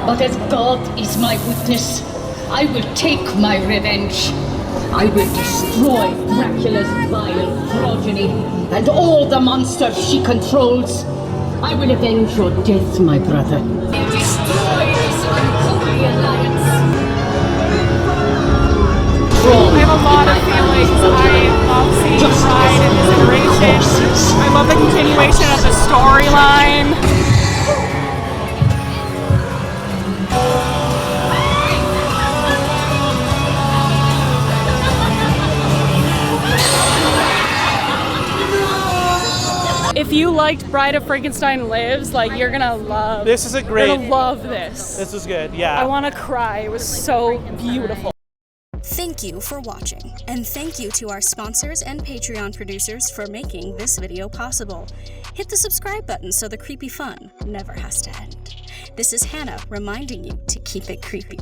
But as God is my witness, I will take my revenge. I will destroy Dracula's vile progeny and all the monsters she controls. I will avenge your death, my brother. And destroy this unholy alliance. I have a lot of feelings. I love seeing Bride in this iteration. I love the continuation of the storyline. If you liked Bride of Frankenstein Lives, like, you're gonna love. This is a great. You're gonna love this. This is good. Yeah. I want to cry. It was so beautiful. Thank you for watching, and thank you to our sponsors and Patreon producers for making this video possible. Hit the subscribe button so the creepy fun never has to end. This is Hannah reminding you to keep it creepy.